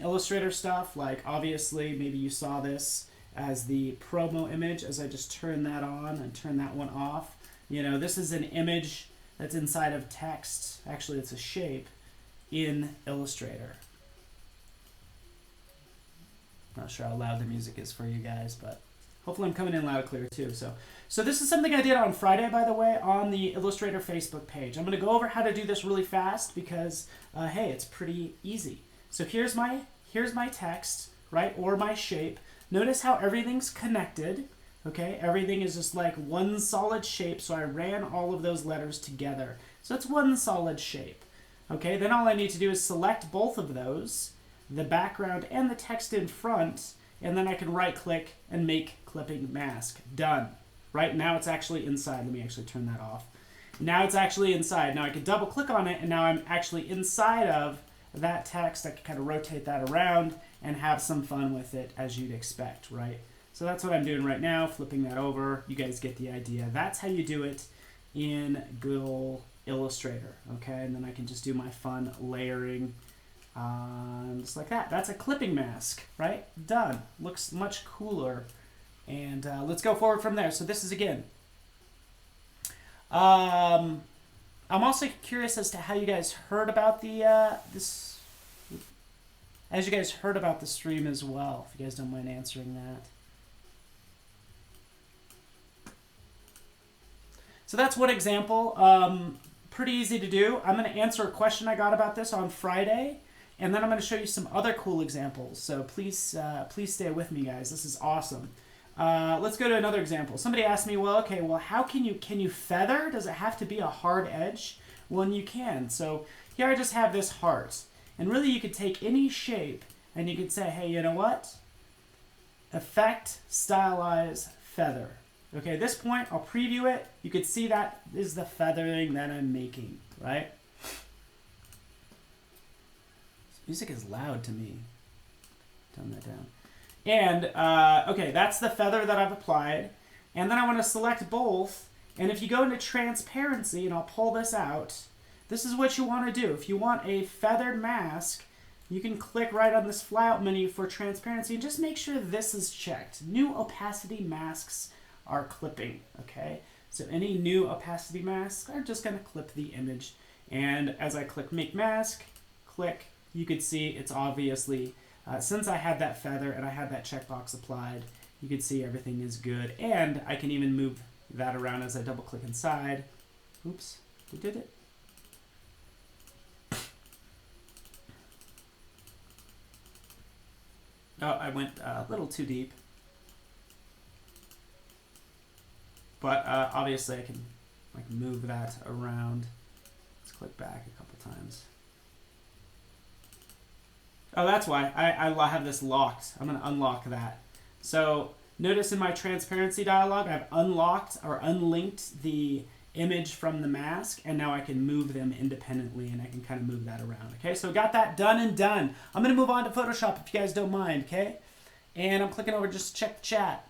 Illustrator stuff, like obviously maybe you saw this as the promo image as I just turn that on and turn that one off. You know, this is an image that's inside of text. Actually, it's a shape in Illustrator. Not sure how loud the music is for you guys, but hopefully I'm coming in loud and clear too. So this is something I did on Friday, by the way, on the Illustrator Facebook page. I'm going to go over how to do this really fast because, hey, it's pretty easy. So here's my text, right, or my shape. Notice how everything's connected, okay? Everything is just like one solid shape, so I ran all of those letters together. So it's one solid shape, okay? Then all I need to do is select both of those, the background and the text in front, and then I can right-click and make clipping mask. Done. Right, now it's actually inside. Let me actually turn that off. Now it's actually inside. Now I can double-click on it, and now I'm actually inside of that text. I can kind of rotate that around and have some fun with it as you'd expect, right? So that's what I'm doing right now, flipping that over. You guys get the idea. That's how you do it in good old Illustrator, okay? And then I can just do my fun layering just like that. That's a clipping mask, right? Done. Looks much cooler. And let's go forward from there. So this is again. I'm also curious as to how you guys heard about the as you guys heard about the stream as well, if you guys don't mind answering that. So that's one example. Pretty easy to do. I'm going to answer a question I got about this on Friday, and then I'm going to show you some other cool examples. So please stay with me, guys. This is awesome. Let's go to another example. Somebody asked me, well, okay, well, how can you feather? Does it have to be a hard edge? Well, you can. So here I just have this heart. And really you could take any shape and you could say, hey, you know what? Effect, stylize, feather. Okay, at this point, I'll preview it. You could see that is the feathering that I'm making, right? This music is loud to me. Tone that down. And, okay, that's the feather that I've applied. And then I want to select both. And if you go into transparency, and I'll pull this out, this is what you want to do. If you want a feathered mask, you can click right on this flyout menu for transparency and just make sure this is checked. New opacity masks are clipping, okay? So any new opacity masks are just going to clip the image. And as I click make mask, click, you could see it's obviously, since I had that feather and I had that checkbox applied, you could see everything is good. And I can even move that around as I double click inside. Oops, we did it. Oh, I went a little too deep. But obviously I can like move that around. Let's click back a couple times. Oh, that's why I have this locked. I'm going to unlock that. So notice in my transparency dialog, I've unlocked or unlinked the image from the mask, and now I can move them independently, and I can kind of move that around. Okay, so got that done and done. I'm going to move on to Photoshop if you guys don't mind, okay? And I'm clicking over just to check the chat.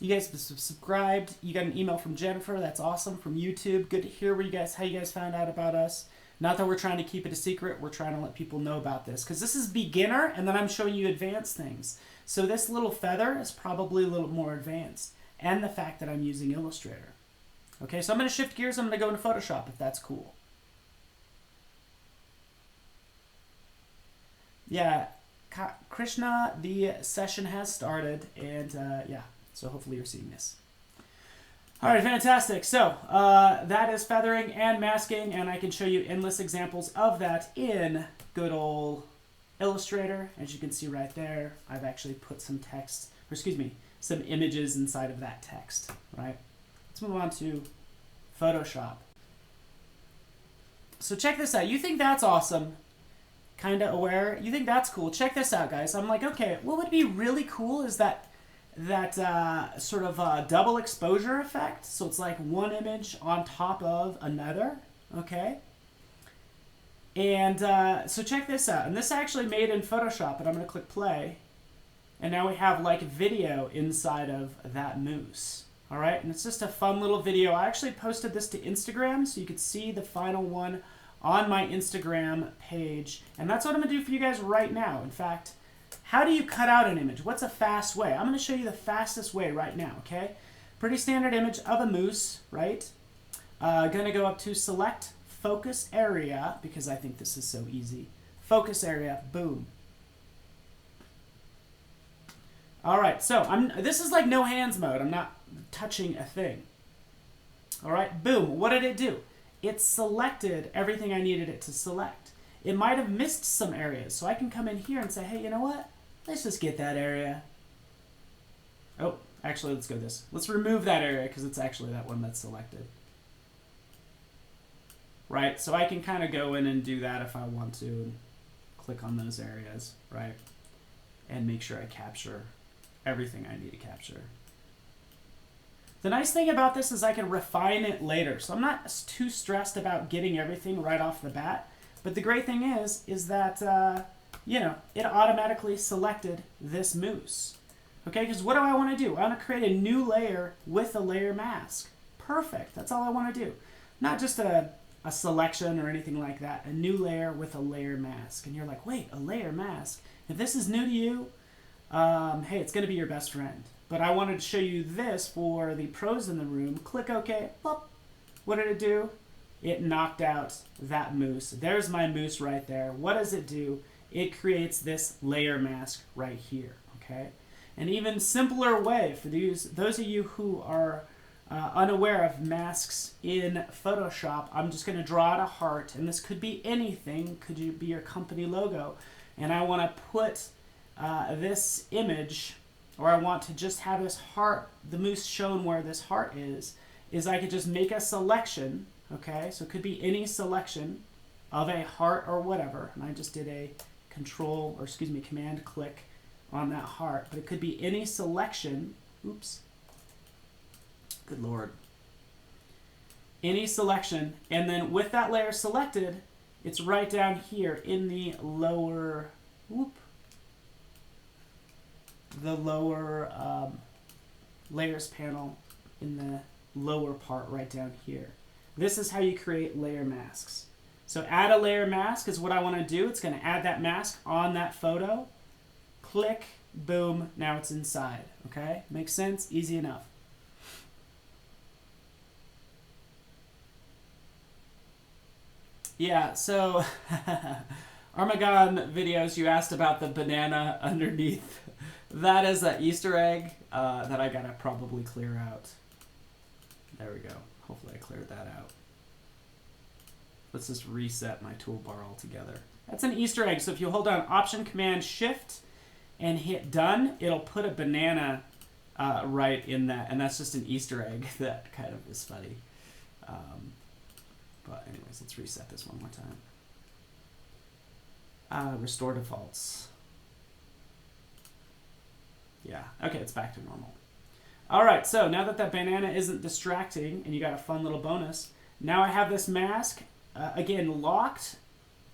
You guys subscribed. You got an email from Jennifer. That's awesome. From YouTube. Good to hear how you guys found out about us. Not that we're trying to keep it a secret. We're trying to let people know about this. Because this is beginner, and then I'm showing you advanced things. So this little feather is probably a little more advanced. And the fact that I'm using Illustrator. Okay, so I'm going to shift gears. I'm going to go into Photoshop if that's cool. Yeah, Krishna, the session has started. And yeah, so hopefully you're seeing this. All right, fantastic. So that is feathering and masking, and I can show you endless examples of that in good old Illustrator. As you can see right there, I've actually put some text, or excuse me, some images inside of that text, right? Let's move on to Photoshop. So check this out. You think that's awesome, kind of aware. You think that's cool. Check this out, guys. I'm like, okay, what would be really cool is that sort of double exposure effect. So it's like one image on top of another, okay? And so check this out. And this actually made in Photoshop, and I'm going to click play. And now we have like video inside of that moose. All right, and it's just a fun little video. I actually posted this to Instagram so you could see the final one on my Instagram page. And that's what I'm going to do for you guys right now. In fact, how do you cut out an image? What's a fast way? I'm going to show you the fastest way right now, okay? Pretty standard image of a moose, right? Going to go up to select focus area, because I think this is so easy. Focus area, boom. All right, so this is like no hands mode. I'm not touching a thing. All right, boom. What did it do? It selected everything I needed it to select. It might have missed some areas, so I can come in here and say, hey, you know what? Let's just get that area. Oh, actually, let's go this. Let's remove that area because it's actually that one that's selected. Right, so I can kind of go in and do that if I want to, and click on those areas, right? And make sure I capture everything I need to capture. The nice thing about this is I can refine it later. So I'm not too stressed about getting everything right off the bat. But the great thing is that, you know, it automatically selected this moose. Okay, because what do I want to do? I want to create a new layer with a layer mask. Perfect, that's all I want to do. Not just a selection or anything like that. A new layer with a layer mask. And you're like, wait, a layer mask? If this is new to you, hey, it's going to be your best friend. But I wanted to show you this for the pros in the room. Click OK. Boop. What did it do? It knocked out that moose. There's my moose right there. What does it do? It creates this layer mask right here. Okay. An even simpler way for those of you who are unaware of masks in Photoshop, I'm just going to draw out a heart. And this could be anything. Could be your company logo. And I want to put this image, or I want to just have this heart, the moose shown where this heart is I could just make a selection, okay? So it could be any selection of a heart or whatever. And I just did a command click on that heart. But it could be any selection. Oops. Good Lord. Any selection. And then with that layer selected, it's right down here in the lower, layers panel in the lower part right down here. This is how you create layer masks. So add a layer mask is what I want to do. It's going to add that mask on that photo. Click, boom, now it's inside. Okay? Makes sense? Easy enough. Yeah, so Armagon videos, you asked about the banana underneath. That is an Easter egg that I gotta probably clear out. There we go. Hopefully I cleared that out. Let's just reset my toolbar altogether. That's an Easter egg. So if you hold down Option Command Shift and hit done, it'll put a banana right in that. And that's just an Easter egg that kind of is funny. But anyways, let's reset this one more time. Restore defaults. Yeah, okay, it's back to normal. All right, so now that that banana isn't distracting and you got a fun little bonus, now I have this mask, again, locked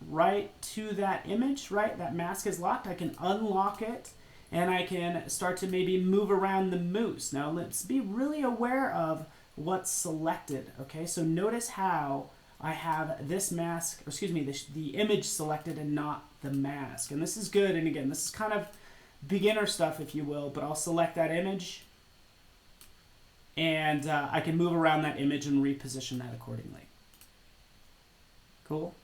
right to that image, right? That mask is locked. I can unlock it and I can start to maybe move around the moose. Now let's be really aware of what's selected, okay? So notice how I have this mask, or excuse me, the image selected and not the mask. And this is good, and again, this is kind of beginner stuff, if you will, but I'll select that image and I can move around that image and reposition that accordingly. Cool.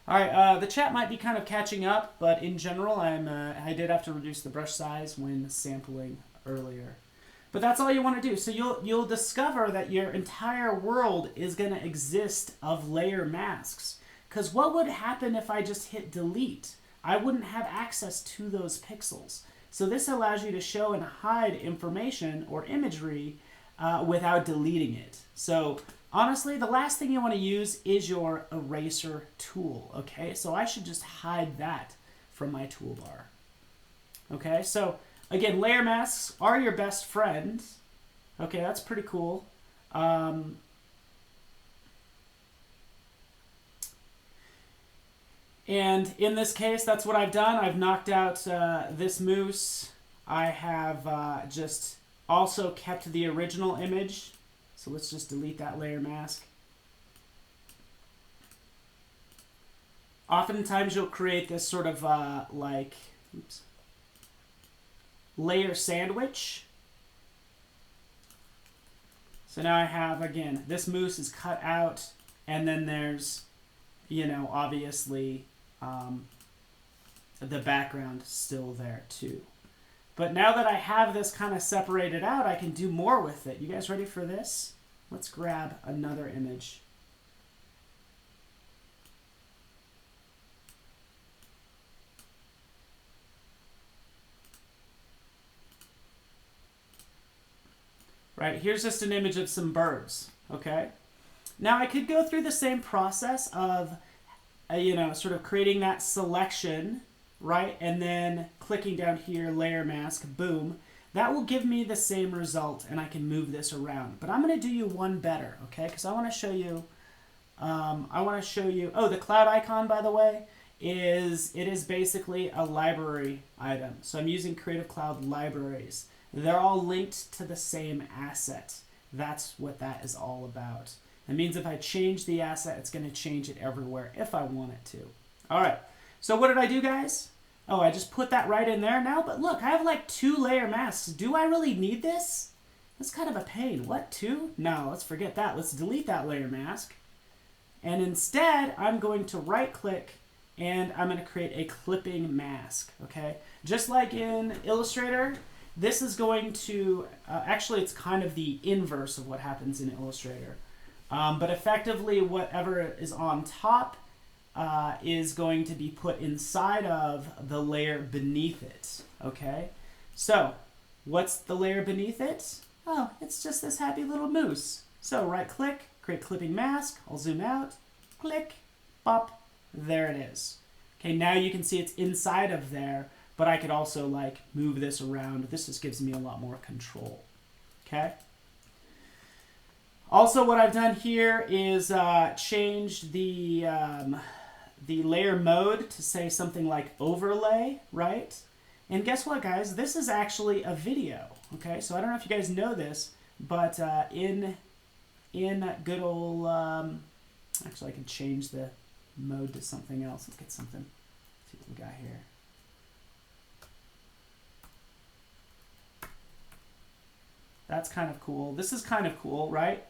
All right, the chat might be kind of catching up, but in general, I did have to reduce the brush size when sampling earlier. But that's all you want to do. So you'll discover that your entire world is going to exist of layer masks. Because what would happen if I just hit delete? I wouldn't have access to those pixels. So this allows you to show and hide information or imagery without deleting it. So honestly, the last thing you want to use is your eraser tool. Okay, so I should just hide that from my toolbar. Okay, so again, layer masks are your best friend. Okay, that's pretty cool. And in this case, that's what I've done. I've knocked out this moose. I have just also kept the original image So let's just delete that layer mask. Oftentimes you'll create this sort of like, oops, layer sandwich. So now I have, again, this moose is cut out, and then there's, you know, obviously the background still there too. But now that I have this kind of separated out, I can do more with it. You guys ready for this? Let's grab another image. Right, here's just an image of some birds, okay? Now I could go through the same process of, you know, sort of creating that selection, right? And then clicking down here, layer mask, boom. That will give me the same result, and I can move this around. But I'm gonna do you one better, okay? Because I wanna show you, oh, the cloud icon, by the way, it is basically a library item. So I'm using Creative Cloud libraries. They're all linked to the same asset. That's what that is all about. That means if I change the asset, it's going to change it everywhere if I want it to. All right, so what did I do, guys? Oh, I just put that right in there now, but look, I have like 2 layer masks. Do I really need this? That's kind of a pain. What, 2? No, let's forget that. Let's delete that layer mask. And instead, I'm going to right-click, and I'm going to create a clipping mask, okay? Just like in Illustrator, this is going to, actually it's kind of the inverse of what happens in Illustrator. But effectively whatever is on top is going to be put inside of the layer beneath it, okay? So, what's the layer beneath it? Oh, it's just this happy little moose. So right click, create clipping mask, I'll zoom out, click, pop, there it is. Okay, now you can see it's inside of there, but I could also like move this around. This just gives me a lot more control, okay? Also what I've done here is changed the layer mode to say something like overlay, right? And guess what, guys? This is actually a video, okay? So I don't know if you guys know this, but in good old, actually I can change the mode to something else. Let's get something, let's see what we got here. That's kind of cool. This is kind of cool, right?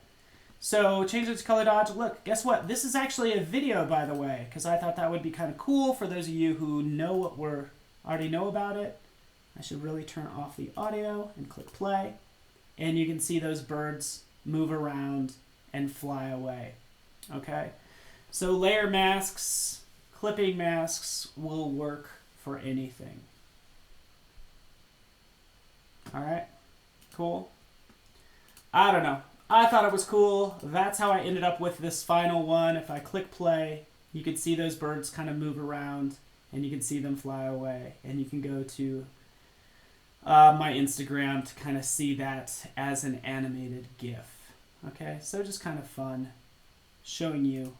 So change it to color dodge. Look, guess what? This is actually a video, by the way, because I thought that would be kind of cool for those of you who know what we're already know about it. I should really turn off the audio and click play. And you can see those birds move around and fly away. Okay? So layer masks, clipping masks will work for anything. All right? Cool. I don't know. I thought it was cool. That's how I ended up with this final one. If I click play, you can see those birds kind of move around and you can see them fly away. And you can go to my Instagram to kind of see that as an animated GIF. Okay, so just kind of fun showing you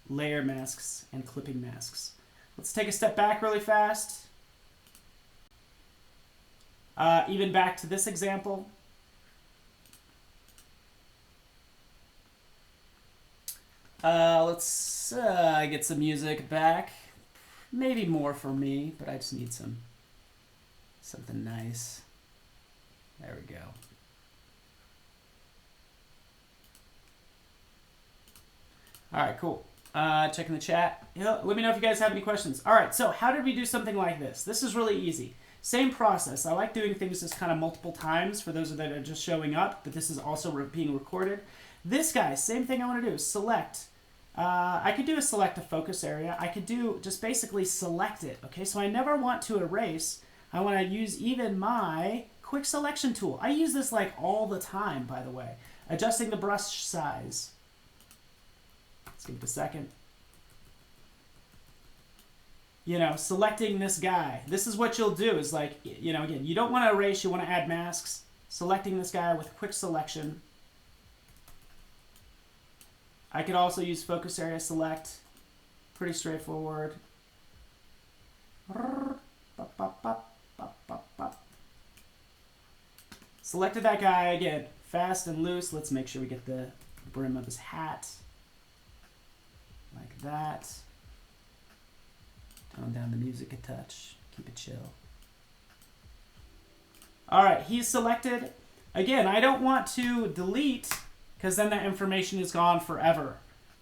layer masks and clipping masks. Let's take a step back really fast. Even back to this example. Let's get some music back. Maybe more for me, but I just need something nice. There we go. All right, cool. Checking the chat. Let me know if you guys have any questions. All right, so how did we do something like this? This is really easy. Same process. I like doing things just kind of multiple times for those that are just showing up, but this is also being recorded. This guy, same thing I want to do. Select. I could do a select a focus area. I could do just basically select it. Okay, so I never want to erase. I want to use even my quick selection tool. I use this like all the time, by the way. Adjusting the brush size. Let's give it a second. You know, selecting this guy. This is what you'll do is like, you know, again, you don't want to erase, you want to add masks. Selecting this guy with quick selection. I could also use focus area select. Pretty straightforward. Selected that guy again. fast and loose. Let's make sure we get the brim of his hat. Like that. Tone down the music a touch. Keep it chill. All right, he's selected. Again, I don't want to delete because then that information is gone forever.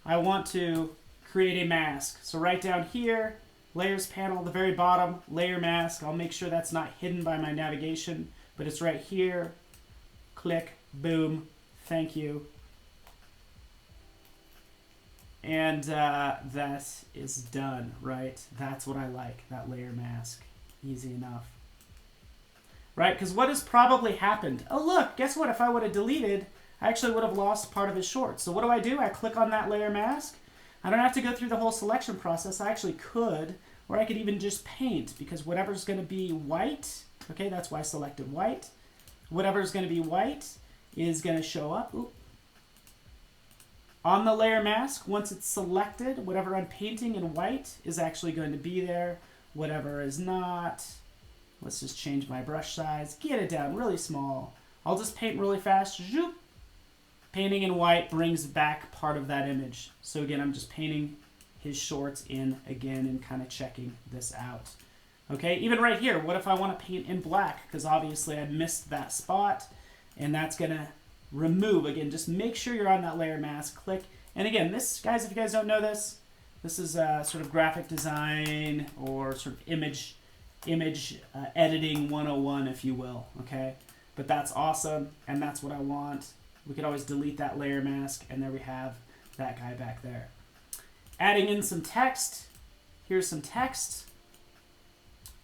I want to create a mask. So right down here, layers panel, the very bottom, layer mask. I'll make sure that's not hidden by my navigation, but it's right here. Click, boom, thank you. And that is done, right? That's what I like, that layer mask. Easy enough. Right, because what has probably happened? Oh look, guess what? If I would have deleted, I actually would have lost part of his short. So what do? I click on that layer mask. I don't have to go through the whole selection process. I actually could, or I could even just paint, because whatever's going to be white, okay, that's why I selected white. Whatever's going to be white is going to show up. Oop. On the layer mask, once it's selected, whatever I'm painting in white is actually going to be there. Whatever is not, let's just change my brush size, get it down really small. I'll just paint really fast. Zoop. Painting in white brings back part of that image. So again, I'm just painting his shorts in again and kind of checking this out. Okay, even right here, what if I want to paint in black? Because obviously I missed that spot, and that's going to remove. Again, just make sure you're on that layer mask, click. And again, this, guys, if you guys don't know this, this is sort of graphic design or sort of image editing 101, if you will, okay? But that's awesome, and that's what I want. We could always delete that layer mask, and there we have that guy back there. Adding in some text. Here's some text.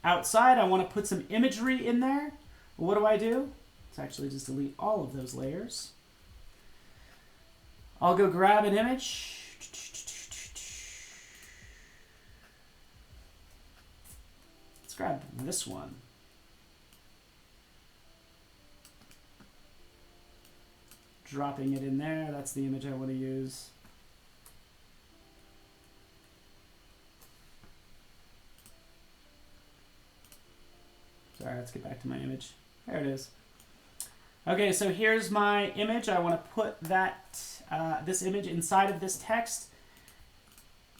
Outside, I want to put some imagery in there. What do? Let's actually just delete all of those layers. I'll go grab an image. Let's grab this one. Dropping it in there. That's the image I want to use. Sorry, let's get back to my image. There it is. Okay, so here's my image. I want to put that this image inside of this text.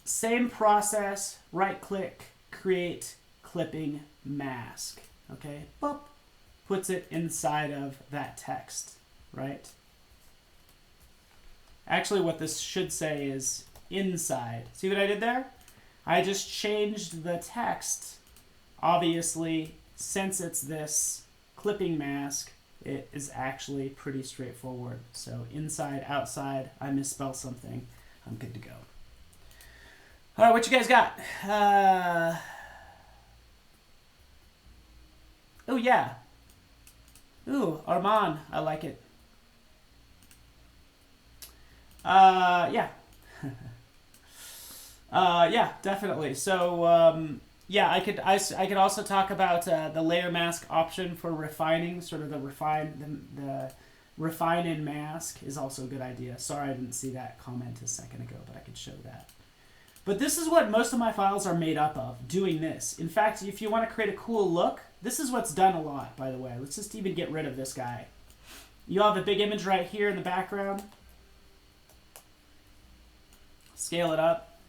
Same process. Right-click, create clipping mask. Okay, boop, puts it inside of that text. Right. Actually, what this should say is inside. See what I did there? I just changed the text. Obviously, since it's this clipping mask, it is actually pretty straightforward. So inside, outside, I misspelled something. I'm good to go. All right, what you guys got? Oh, yeah. Ooh, Armand, I like it. Yeah. Yeah, definitely. So, yeah, I could also talk about the layer mask option for refining, sort of the refine and mask is also a good idea. Sorry, I didn't see that comment a second ago, but I could show that. But this is what most of my files are made up of, doing this. In fact, if you want to create a cool look, this is what's done a lot, by the way. Let's just even get rid of this guy. You have a big image right here in the background. Scale it up.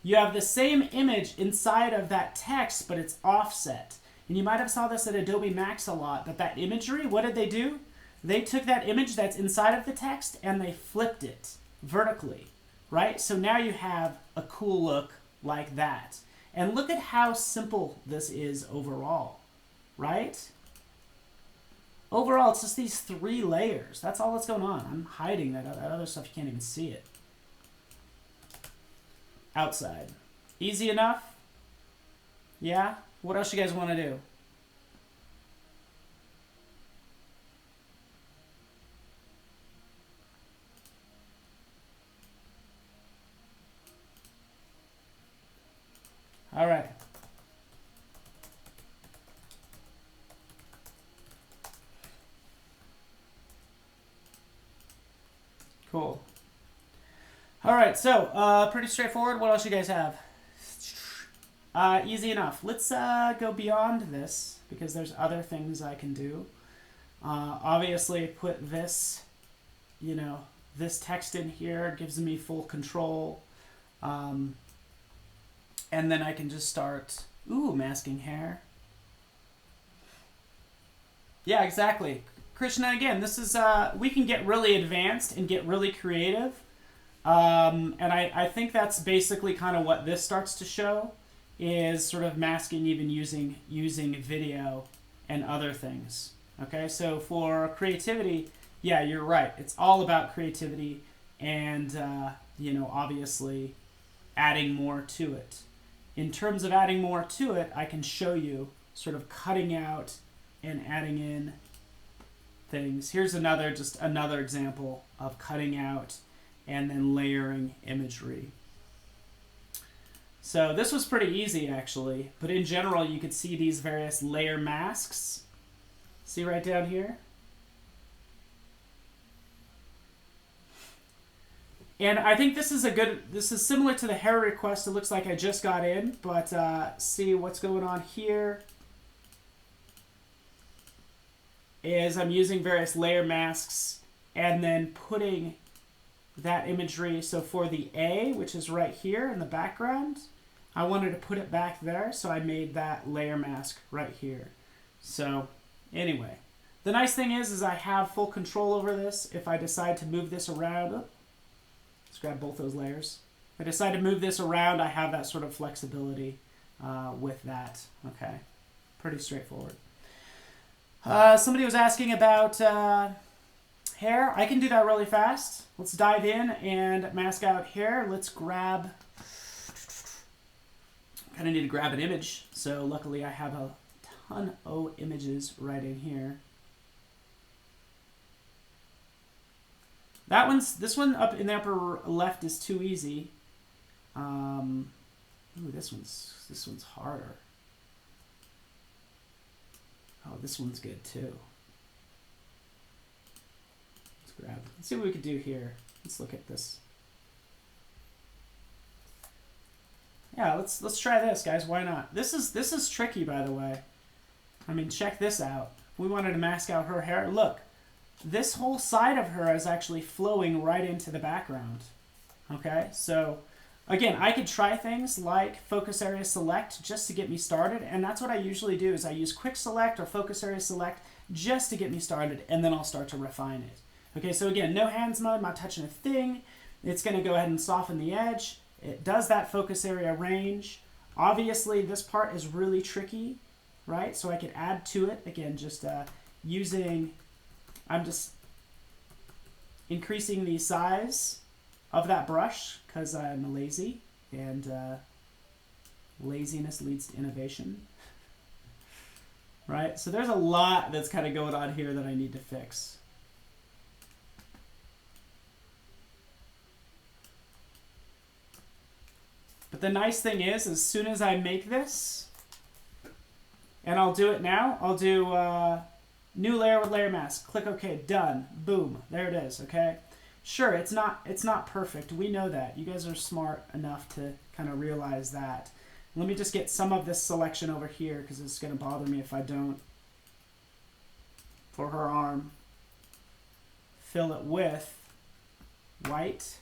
You have the same image inside of that text, but it's offset. And you might have saw this at Adobe Max a lot, but that imagery, what did they do? They took that image that's inside of the text and they flipped it vertically, right? So now you have a cool look like that. And look at how simple this is overall, right? Overall, it's just these 3 layers. That's all that's going on. I'm hiding that other stuff. You can't even see it. Outside. Easy enough? Yeah? What else you guys want to do? All right. Cool. All right, so pretty straightforward. What else you guys have? Easy enough. Let's go beyond this because there's other things I can do. Obviously, put this, you know, this text in here gives me full control. And then I can just start, masking hair. Yeah, exactly. Krishna, again, this is, we can get really advanced and get really creative. And I think that's basically kind of what this starts to show, is sort of masking even using video and other things. Okay, so for creativity, yeah, you're right. It's all about creativity and, you know, obviously adding more to it. In terms of adding more to it, I can show you sort of cutting out and adding in things. Here's another example of cutting out and then layering imagery. So this was pretty easy actually, but in general you could see these various layer masks. See right down here? And I think this is similar to the hair request it looks like I just got in, but see what's going on here is I'm using various layer masks and then putting that imagery. So for the A, which is right here in the background, I wanted to put it back there, so I made that layer mask right here. So anyway, the nice thing is I have full control over this. If I decide to move this around, let's grab both those layers. If I decide to move this around, I have that sort of flexibility with that. Okay, pretty straightforward. Somebody was asking about hair. I can do that really fast. Let's dive in and mask out hair. Let's grab, kind of need to grab an image. So luckily I have a ton of images right in here. This one up in the upper left is too easy. This one's harder. Oh, this one's good too. Let's see what we could do here. Let's look at this. Yeah, let's try this, guys. Why not? This is tricky, by the way. I mean, check this out. We wanted to mask out her hair. Look, this whole side of her is actually flowing right into the background. Okay, so again, I could try things like focus area select just to get me started, and that's what I usually do is I use quick select or focus area select just to get me started, and then I'll start to refine it. Okay, so again, no hands mode, I'm not touching a thing. It's going to go ahead and soften the edge. It does that focus area range. Obviously, this part is really tricky, right? So I could add to it, again, just I'm just increasing the size of that brush because I'm lazy, and laziness leads to innovation, right? So there's a lot that's kind of going on here that I need to fix. But the nice thing is, as soon as I make this, and I'll do it now, I'll do new layer with layer mask. Click OK, done, boom, there it is. Okay, sure, it's not perfect. We know that. You guys are smart enough to kind of realize that. Let me just get some of this selection over here because it's going to bother me if I don't. For her arm, fill it with white.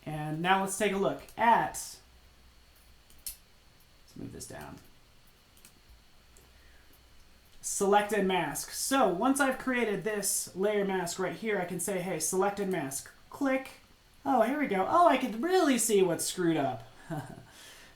And now let's take a look at, let's move this down. Select and mask. So once I've created this layer mask right here, I can say, hey, select and mask. Click. Oh, here we go. Oh, I can really see what's screwed up.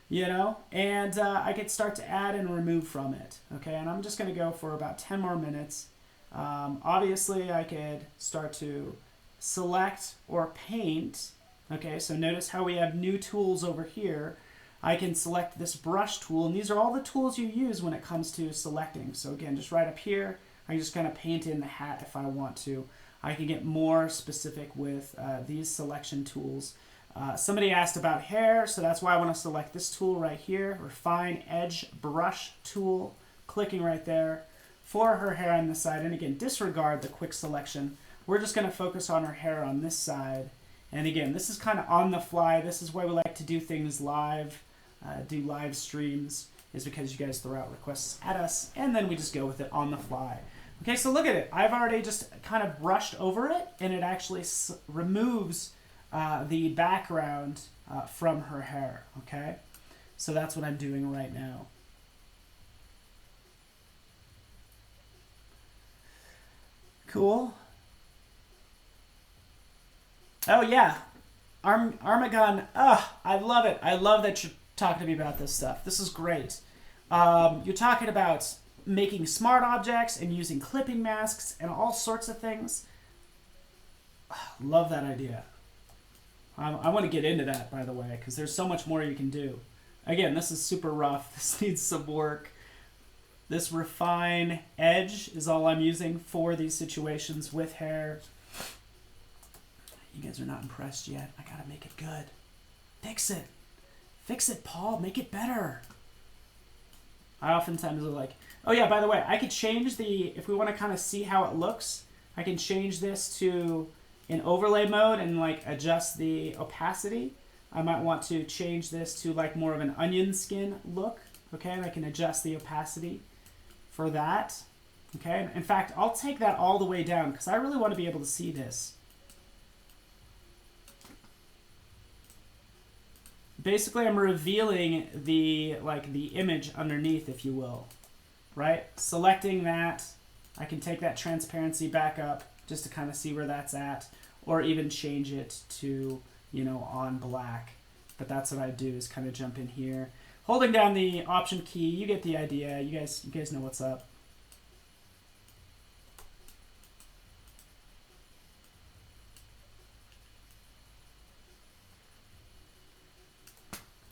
You know? And I could start to add and remove from it. Okay, and I'm just going to go for about 10 more minutes. Obviously, I could start to select or paint. Okay, so notice how we have new tools over here. I can select this brush tool, and these are all the tools you use when it comes to selecting. So again, just right up here, I just kind of paint in the hat if I want to. I can get more specific with these selection tools. Somebody asked about hair, so that's why I want to select this tool right here, Refine Edge Brush tool, clicking right there for her hair on this side. And again, disregard the quick selection. We're just going to focus on her hair on this side. And again, this is kind of on the fly. This is why we like to do things live, do live streams, is because you guys throw out requests at us, and then we just go with it on the fly. Okay, so look at it. I've already just kind of brushed over it, and it actually removes the background from her hair, okay? So that's what I'm doing right now. Cool. Oh, yeah. Armagon. I love it. I love that you're talking to me about this stuff. This is great. You're talking about making smart objects and using clipping masks and all sorts of things. Love that idea. I want to get into that, by the way, because there's so much more you can do. Again, this is super rough. This needs some work. This refine edge is all I'm using for these situations with hair. You guys are not impressed yet. I gotta make it good. Fix it. Fix it, Paul. Make it better. I oftentimes are like, oh yeah, by the way, I could change the, if we want to kind of see how it looks, I can change this to in overlay mode and like adjust the opacity. I might want to change this to like more of an onion skin look. Okay, and I can adjust the opacity for that. Okay, in fact, I'll take that all the way down because I really want to be able to see this. Basically, I'm revealing the image underneath, if you will, right? Selecting that, I can take that transparency back up just to kind of see where that's at, or even change it to, you know, on black. But that's what I do, is kind of jump in here, holding down the Option key. You get the idea. You guys know what's up.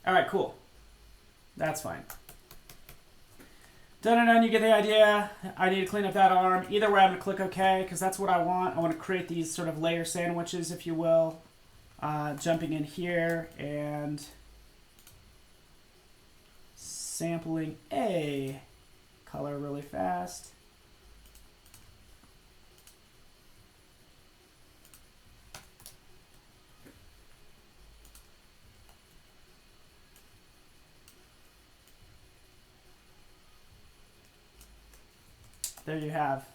All right, cool. That's fine. Done and done, you get the idea. I need to clean up that arm. Either way, I'm going to click OK, because that's what I want. I want to create these sort of layer sandwiches, if you will. Jumping in here and sampling a color really fast. There you have.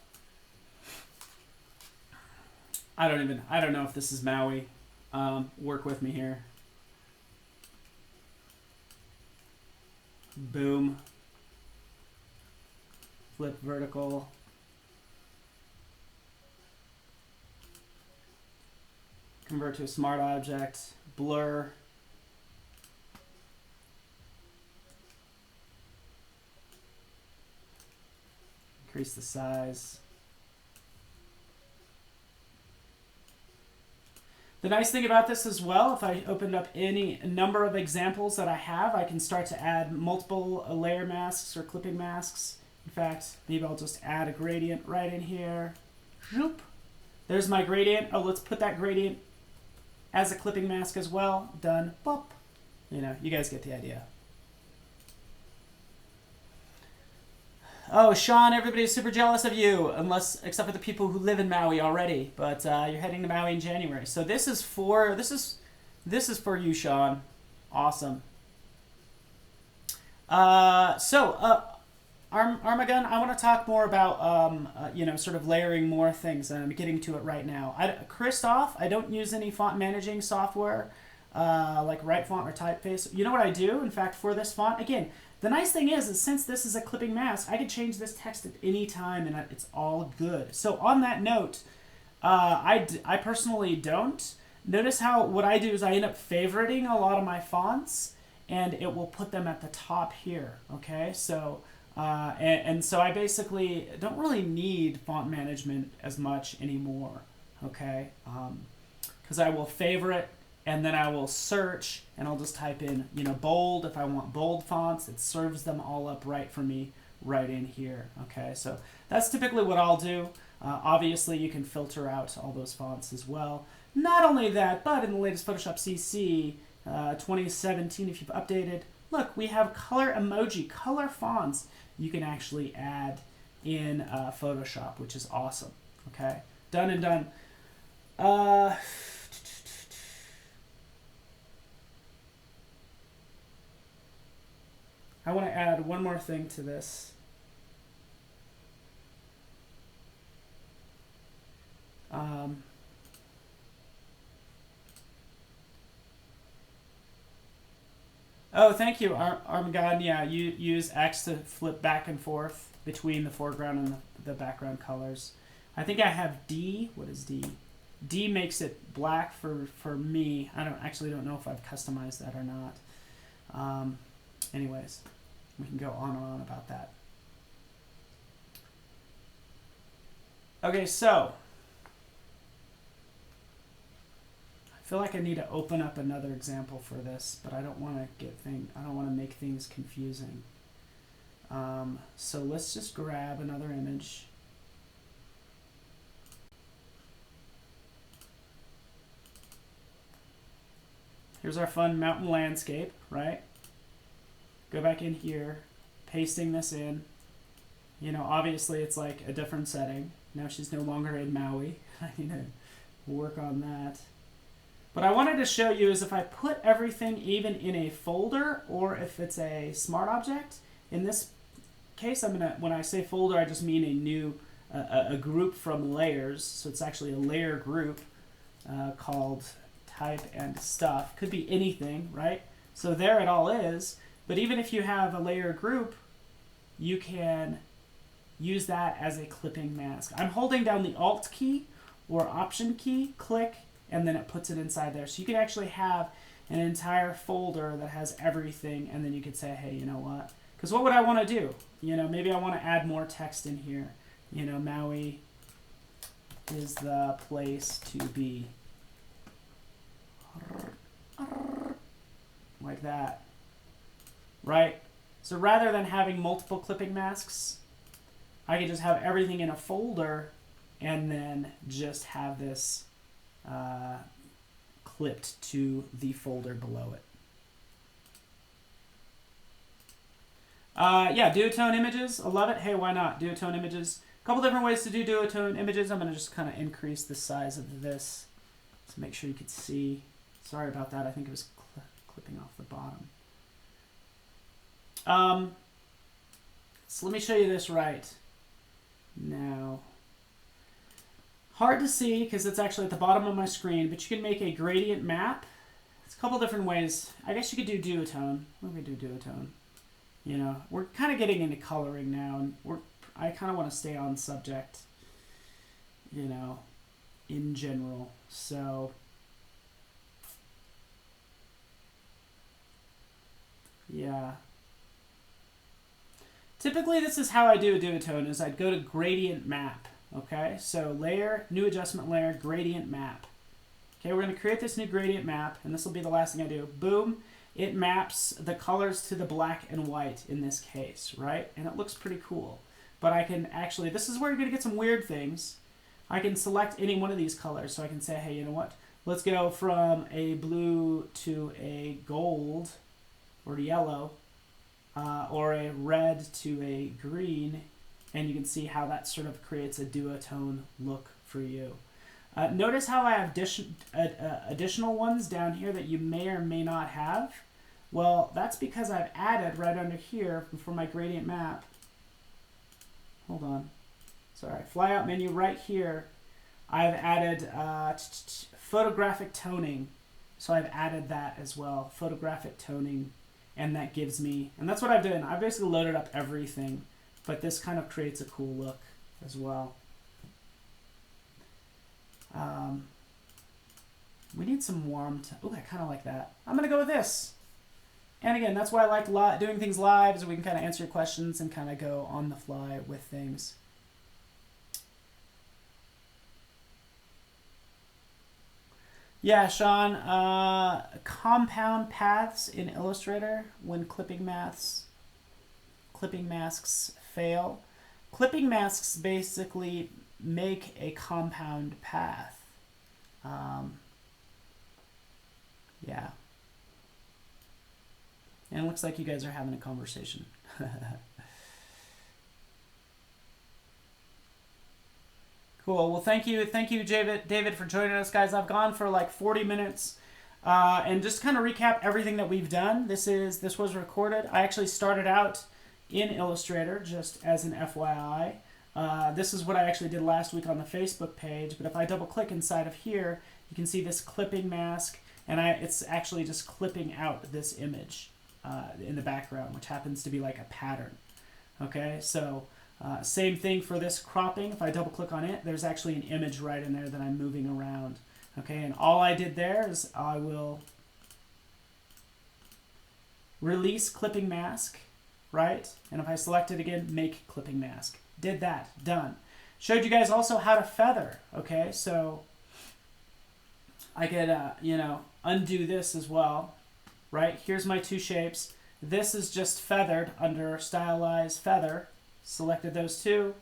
I don't know if this is Maui. Work with me here. Boom. Flip vertical. Convert to a smart object. Blur. Increase the size. The nice thing about this as well, if I opened up any number of examples that I have, I can start to add multiple layer masks or clipping masks. In fact, maybe I'll just add a gradient right in here. Zoop. There's my gradient. Oh, let's put that gradient as a clipping mask as well. Done. Bop. You know, you guys get the idea. Oh, Sean, everybody's super jealous of you, except for the people who live in Maui already. But you're heading to Maui in January, so this is for you, Sean. Awesome. Armagun, I want to talk more about sort of layering more things, and I'm getting to it right now. Christoph, I don't use any font managing software like WriteFont or Typeface. You know what I do? In fact, for this font, again. The nice thing is since this is a clipping mask, I can change this text at any time and it's all good. So on that note, I personally don't. Notice how what I do is I end up favoriting a lot of my fonts and it will put them at the top here, okay? So, and so I basically don't really need font management as much anymore, okay? Because I will favorite and then I will search and I'll just type in, bold. If I want bold fonts, it serves them all up right for me right in here. Okay, so that's typically what I'll do. Obviously, you can filter out all those fonts as well. Not only that, but in the latest Photoshop CC 2017, if you've updated, look, we have color emoji, color fonts you can actually add in Photoshop, which is awesome. Okay, done and done. I want to add one more thing to this. Oh, thank you, Armageddon. Yeah, you use X to flip back and forth between the foreground and the background colors. I think I have D. What is D? D makes it black for me. I don't know if I've customized that or not. Anyways, we can go on and on about that. Okay, so I feel like I need to open up another example for this, but I don't want to make things confusing. So let's just grab another image. Here's our fun mountain landscape, right? Go back in here, pasting this in. You know, obviously it's like a different setting. Now she's no longer in Maui. I need to work on that. What I wanted to show you is if I put everything even in a folder or if it's a smart object. In this case, when I say folder, I just mean a new a group from layers. So it's actually a layer group called type and stuff. Could be anything, right? So there it all is. But even if you have a layer group, you can use that as a clipping mask. I'm holding down the Alt key or Option key, click, and then it puts it inside there. So you can actually have an entire folder that has everything, and then you could say, hey, you know what? Because what would I want to do? You know, maybe I want to add more text in here. You know, Maui is the place to be. Like that. Right? So rather than having multiple clipping masks, I can just have everything in a folder and then just have this clipped to the folder below it. Yeah, duotone images. I love it. Hey, why not? Duotone images. A couple different ways to do duotone images. I'm going to just kind of increase the size of this to make sure you could see. Sorry about that. I think it was clipping off the bottom. So let me show you this right now. Hard to see because it's actually at the bottom of my screen, but you can make a gradient map. It's a couple different ways. I guess you could do duotone. Let me do duotone. You know, we're kind of getting into coloring now, and I kind of want to stay on subject, you know, in general. So yeah. Typically, this is how I do a duotone, is I'd go to gradient map, okay? So layer, new adjustment layer, gradient map. Okay, we're going to create this new gradient map, and this will be the last thing I do. Boom, it maps the colors to the black and white in this case, right? And it looks pretty cool. But I can actually, this is where you're going to get some weird things. I can select any one of these colors, so I can say, hey, you know what? Let's go from a blue to a gold or yellow. Or a red to a green, and you can see how that sort of creates a duotone look for you. Notice how I have additional ones down here that you may or may not have. Well, that's because I've added right under here for my gradient map. Hold on. Sorry, flyout menu right here. I've added photographic toning. So I've added that as well, photographic toning. And that gives me, and that's what I've done. I've basically loaded up everything, but this kind of creates a cool look as well. We need some warm, oh, I kind of like that. I'm going to go with this. And again, that's why I like doing things live, is we can kind of answer your questions and kind of go on the fly with things. Yeah, Sean, compound paths in Illustrator when clipping masks fail. Clipping masks basically make a compound path. Yeah. And it looks like you guys are having a conversation. Cool. Well, thank you, David, for joining us, guys. I've gone for like 40 minutes, and just kind of recap everything that we've done. This was recorded. I actually started out in Illustrator, just as an FYI. This is what I actually did last week on the Facebook page, but if I double click inside of here, you can see this clipping mask, and it's actually just clipping out this image in the background, which happens to be like a pattern. Okay, so same thing for this cropping. If I double click on it, there's actually an image right in there that I'm moving around. Okay, and all I did there is I will release clipping mask, right? And if I select it again, make clipping mask. Did that, done. Showed you guys also how to feather, okay? So I could, you know, undo this as well, right? Here's my two shapes. This is just feathered under stylize feather. Selected those two.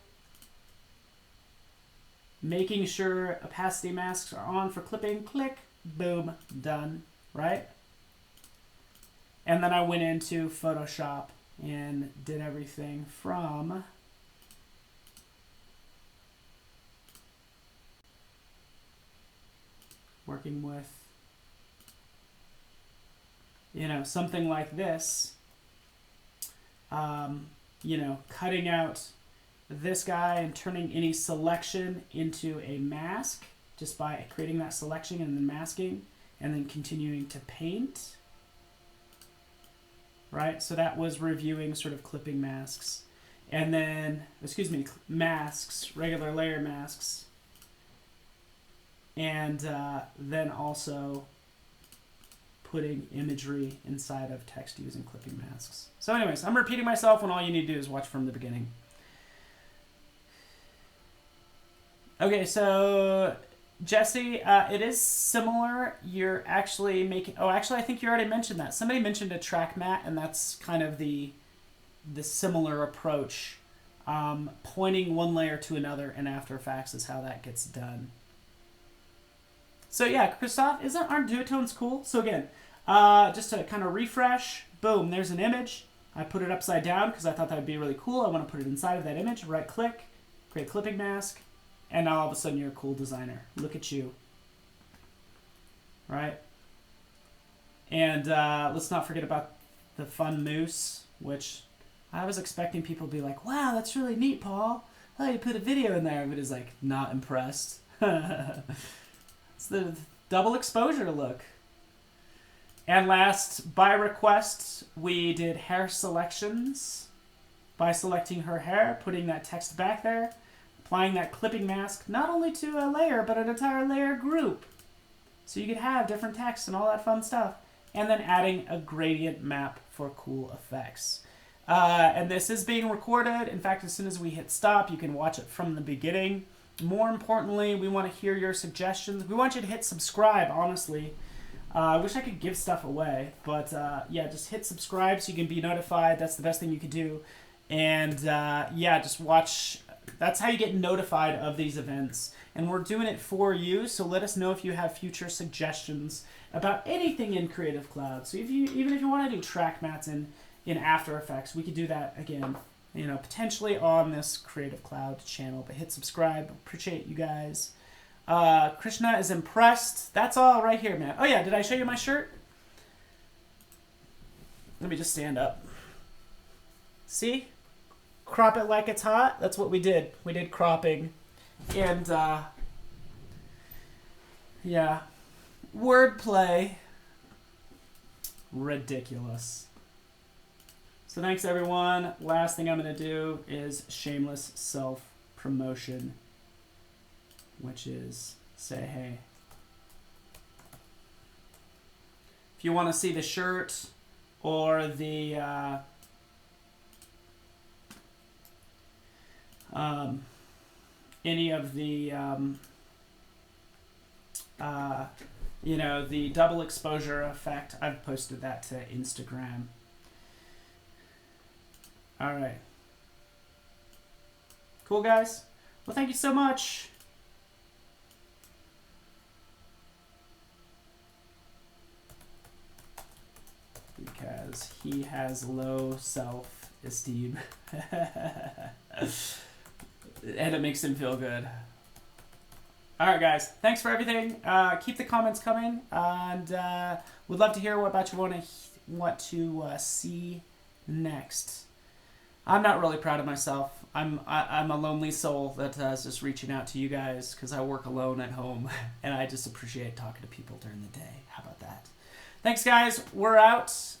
Making sure opacity masks are on for clipping, click, boom, done, right? And then I went into Photoshop and did everything from working with, you know, something like this, you know, cutting out this guy and turning any selection into a mask just by creating that selection and then masking and then continuing to paint, right? So that was reviewing sort of clipping masks. And then, excuse me, masks, regular layer masks. And then also putting imagery inside of text using clipping masks. So anyways, I'm repeating myself when all you need to do is watch from the beginning. Okay, so Jesse, it is similar. You're actually making, oh, actually I think you already mentioned that. Somebody mentioned a track mat, and that's kind of the similar approach. Pointing one layer to another in After Effects is how that gets done. So yeah, Christoph, aren't duotones cool? So again, just to kind of refresh, boom, there's an image. I put it upside down because I thought that would be really cool. I want to put it inside of that image. Right click, create clipping mask, and now all of a sudden you're a cool designer. Look at you. Right? And let's not forget about the fun moose, which I was expecting people to be like, wow, that's really neat, Paul. Oh, you put a video in there. Everybody's like, not impressed. It's the double exposure look. And last, by request, we did hair selections by selecting her hair, putting that text back there, applying that clipping mask, not only to a layer, but an entire layer group. So you could have different text and all that fun stuff. And then adding a gradient map for cool effects. And this is being recorded. In fact, as soon as we hit stop, you can watch it from the beginning. More importantly, we want to hear your suggestions. We want you to hit subscribe, honestly. I wish I could give stuff away, but yeah, just hit subscribe so you can be notified. That's the best thing you could do. And yeah, just watch. That's how you get notified of these events. And we're doing it for you, so let us know if you have future suggestions about anything in Creative Cloud. So even if you want to do track mats in After Effects, we could do that again. You know, potentially on this Creative Cloud channel, but hit subscribe. Appreciate you guys. Krishna is impressed. That's all right here, man. Oh yeah, did I show you my shirt? Let me just stand up. See? Crop it like it's hot. That's what we did. We did cropping. And, yeah. Wordplay. Ridiculous. So thanks, everyone. Last thing I'm going to do is shameless self-promotion, which is say hey. If you want to see the shirt or the any of the you know, the double exposure effect, I've posted that to Instagram. All right. Cool, guys. Well, thank you so much. Because he has low self-esteem. And it makes him feel good. All right, guys. Thanks for everything. Keep the comments coming. And we'd love to hear what about you want to see next. I'm not really proud of myself. I'm a lonely soul that is just reaching out to you guys because I work alone at home, and I just appreciate talking to people during the day. How about that? Thanks, guys. We're out.